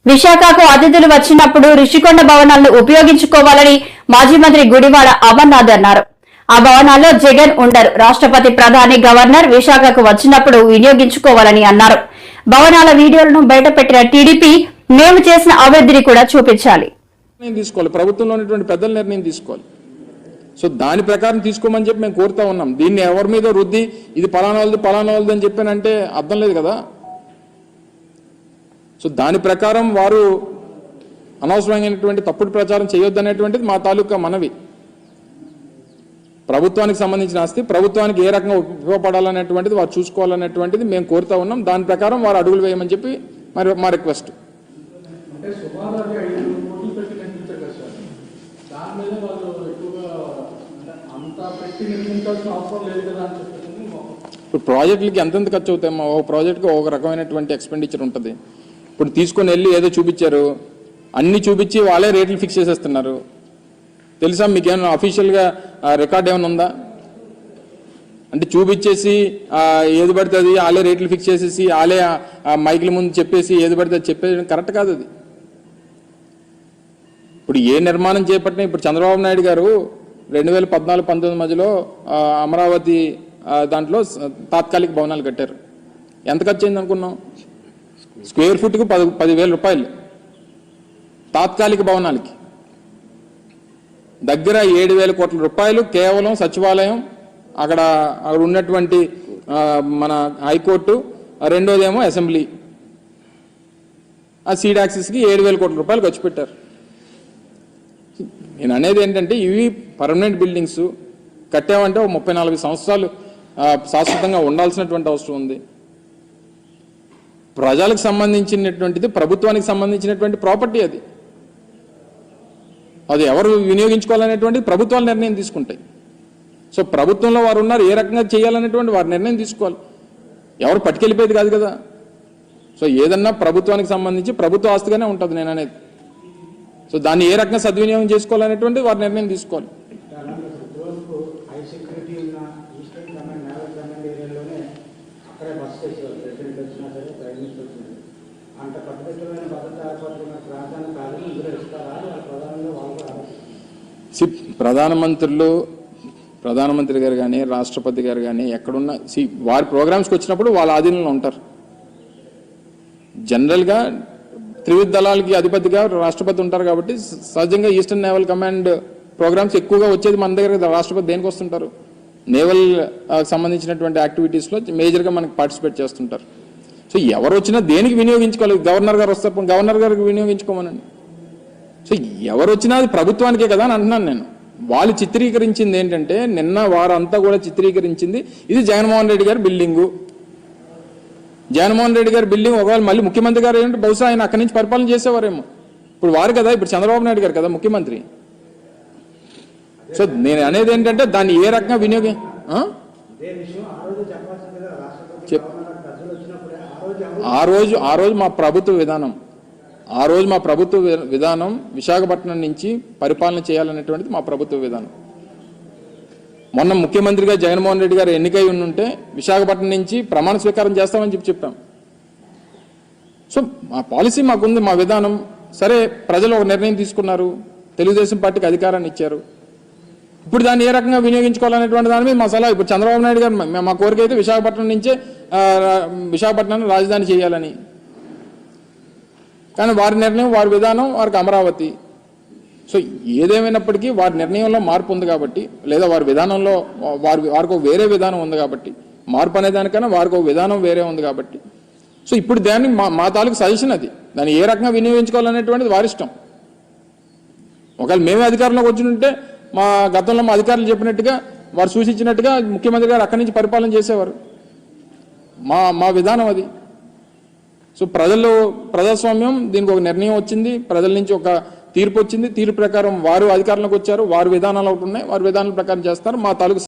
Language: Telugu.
విశాఖకు అతిథులు వచ్చినప్పుడు రిషికొండ భవనాలను ఉపయోగించుకోవాలని మాజీ మంత్రి గుడివాడ అమర్నాథ్ అన్నారు. ఆ భవనాల్లో జగన్ ఉండరు. రాష్ట్రపతి, ప్రధాని, గవర్నర్ విశాఖకు వచ్చినప్పుడు వినియోగించుకోవాలని అన్నారు. భవనాల వీడియోలను బయటపెట్టిన టీడీపీ మేము చేసిన అభివృద్ధిని కూడా చూపించాలి. ప్రభుత్వంలో ఉన్నటువంటి పెద్దల నిర్ణయం తీసుకోవాలి. సో దాని ప్రకారం తీసుకోమని చెప్పి మేము కోరుతా ఉన్నాం. దీన్ని ఎవరి మీద రుద్ది ఇది పలానా వాళ్ళది అని చెప్పానంటే అర్థం లేదు కదా. సో దాని ప్రకారం వారు అనవసరమైనటువంటి తప్పుడు ప్రచారం చేయొద్దనేటువంటిది మా తాలూకా మనవి. ప్రభుత్వానికి సంబంధించిన ఆస్తి ప్రభుత్వానికి ఏ రకంగా ఉపయోగపడాలనేటువంటిది వారు చూసుకోవాలనేటువంటిది మేము కోరుతా ఉన్నాం. దాని ప్రకారం వారు అడుగులు వేయమని చెప్పి మరి మా రిక్వెస్ట్. ఇప్పుడు ప్రాజెక్టులకి ఎంతెంత ఖర్చు అవుతాయమ్మా? ఒక ప్రాజెక్టుకి ఒక రకమైనటువంటి ఎక్స్పెండిచర్ ఉంటుంది. ఇప్పుడు తీసుకొని వెళ్ళి ఏదో చూపించారు, అన్ని చూపించి వాళ్ళే రేట్లు ఫిక్స్ చేసేస్తున్నారు. తెలుసా మీకేమైనా అఫీషియల్గా రికార్డ్ ఏమైనా ఉందా? అంటే చూపించేసి ఏది పడితే అది వాళ్ళే రేట్లు ఫిక్స్ చేసేసి వాళ్ళే మైకుల ముందు చెప్పేసి ఏది పడితే అది చెప్పేది కరెక్ట్ కాదు. అది ఇప్పుడు ఏ నిర్మాణం చేపట్టినా ఇప్పుడు చంద్రబాబు నాయుడు గారు 2014-19 మధ్యలో అమరావతి దాంట్లో తాత్కాలిక భవనాలు కట్టారు. ఎంత ఖర్చు అయింది అనుకున్నాం? స్క్వేర్ ఫుట్కు 10,000 రూపాయలు తాత్కాలిక భవనాలకి. దగ్గర 7,000 కోట్ల రూపాయలు కేవలం సచివాలయం, అక్కడ ఉన్నటువంటి మన హైకోర్టు, రెండోదేమో అసెంబ్లీ, ఆ సీడ్ యాక్సెస్కి 7,000 కోట్ల రూపాయలు ఖర్చు పెట్టారు. నేను అనేది ఏంటంటే ఇవి పర్మనెంట్ బిల్డింగ్స్ కట్టామంటే 30-40 సంవత్సరాలు శాశ్వతంగా ఉండాల్సినటువంటి అవసరం ఉంది. ప్రజలకు సంబంధించినటువంటిది, ప్రభుత్వానికి సంబంధించినటువంటి ప్రాపర్టీ. అది ఎవరు వినియోగించుకోవాలనేటువంటిది ప్రభుత్వాలు నిర్ణయం తీసుకుంటాయి. సో ప్రభుత్వంలో వారు ఉన్నారు, ఏ రకంగా చేయాలనేటువంటి వారు నిర్ణయం తీసుకోవాలి. ఎవరు పట్టుకెళ్ళిపోయేది కాదు కదా. సో ఏదన్నా ప్రభుత్వానికి సంబంధించి ప్రభుత్వ ఆస్తిగానే ఉంటుంది నేను అనేది. సో దాన్ని ఏ రకంగా సద్వినియోగం చేసుకోవాలనేటువంటి వారు నిర్ణయం తీసుకోవాలి. ప్రధానమంత్రి గారు కానీ రాష్ట్రపతి గారు కానీ ఎక్కడున్నా వారి ప్రోగ్రామ్స్కి వచ్చినప్పుడు వాళ్ళ ఆధీనంలో ఉంటారు. జనరల్గా త్రివిధ దళాలకి అధిపతిగా రాష్ట్రపతి ఉంటారు కాబట్టి సహజంగా ఈస్టర్న్ నేవల్ కమాండ్ ప్రోగ్రామ్స్ ఎక్కువగా వచ్చేది మన దగ్గర. రాష్ట్రపతి దేనికి వస్తుంటారు? నేవల్ సంబంధించినటువంటి యాక్టివిటీస్లో మేజర్గా మనకి పార్టిసిపేట్ చేస్తుంటారు. సో ఎవరు వచ్చినా దేనికి వినియోగించుకోవాలి? గవర్నర్ గారు వస్తారు, గవర్నర్ గారికి వినియోగించుకోమనండి. సో ఎవరు వచ్చినా అది ప్రభుత్వానికే కదా అని అంటున్నాను నేను. వాళ్ళు చిత్రీకరించింది ఏంటంటే, నిన్న వారంతా కూడా చిత్రీకరించింది ఇది జగన్మోహన్ రెడ్డి గారి బిల్డింగు. జగన్మోహన్ రెడ్డి గారి బిల్డింగ్ ఒకవేళ మళ్ళీ ముఖ్యమంత్రి గారు ఏంటంటే బహుశా ఆయన అక్కడి నుంచి పరిపాలన చేసేవారేమో. ఇప్పుడు వారు కదా, ఇప్పుడు చంద్రబాబు నాయుడు గారు కదా ముఖ్యమంత్రి. సో నేను అనేది ఏంటంటే దాన్ని ఏ రకంగా వినియోగం ఆ రోజు మా ప్రభుత్వ విధానం విశాఖపట్నం నుంచి పరిపాలన చేయాలనేటువంటిది మా ప్రభుత్వ విధానం. మొన్న ముఖ్యమంత్రిగా జగన్మోహన్ రెడ్డి గారు ఎన్నికై ఉంటే విశాఖపట్నం నుంచి ప్రమాణ స్వీకారం చేస్తామని చెప్పాం. సో మా పాలసీ మాకుంది, మా విధానం. సరే, ప్రజలు ఒక నిర్ణయం తీసుకున్నారు, తెలుగుదేశం పార్టీకి అధికారాన్ని ఇచ్చారు. ఇప్పుడు దాన్ని ఏ రకంగా వినియోగించుకోవాలనేటువంటి దాని మీద మా సలహా. ఇప్పుడు చంద్రబాబు నాయుడు గారు మా కోరిక అయితే విశాఖపట్నం నుంచే విశాఖపట్నాన్ని రాజధాని చేయాలని. కానీ వారి నిర్ణయం, వారి విధానం, వారికి అమరావతి. సో ఏదేమైనప్పటికీ వారి నిర్ణయంలో మార్పు ఉంది కాబట్టి, లేదా వారి విధానంలో వారికి వేరే విధానం ఉంది కాబట్టి, మార్పు అనే దానికన్నా వారికి ఒక విధానం వేరే ఉంది కాబట్టి, సో ఇప్పుడు దాన్ని మా తాలూకు సజెషన్ అది. దాన్ని ఏ రకంగా వినియోగించుకోవాలనేటువంటిది వారి ఇష్టం. ఒకవేళ మేమే అధికారంలోకి వచ్చింటే మా గతంలో మా అధికారులు చెప్పినట్టుగా, వారు సూచించినట్టుగా ముఖ్యమంత్రి గారు అక్కడి నుంచి పరిపాలన చేసేవారు. మా విధానం అది. సో ప్రజాస్వామ్యం, దీనికి ఒక నిర్ణయం వచ్చింది, ప్రజల నుంచి ఒక తీర్పు వచ్చింది, తీర్పు ప్రకారం వారు అధికారంలోకి వచ్చారు, వారి విధానాలు ఒకటి ఉన్నాయి, వారి విధానాల ప్రకారం చేస్తారు. మా తాలూకు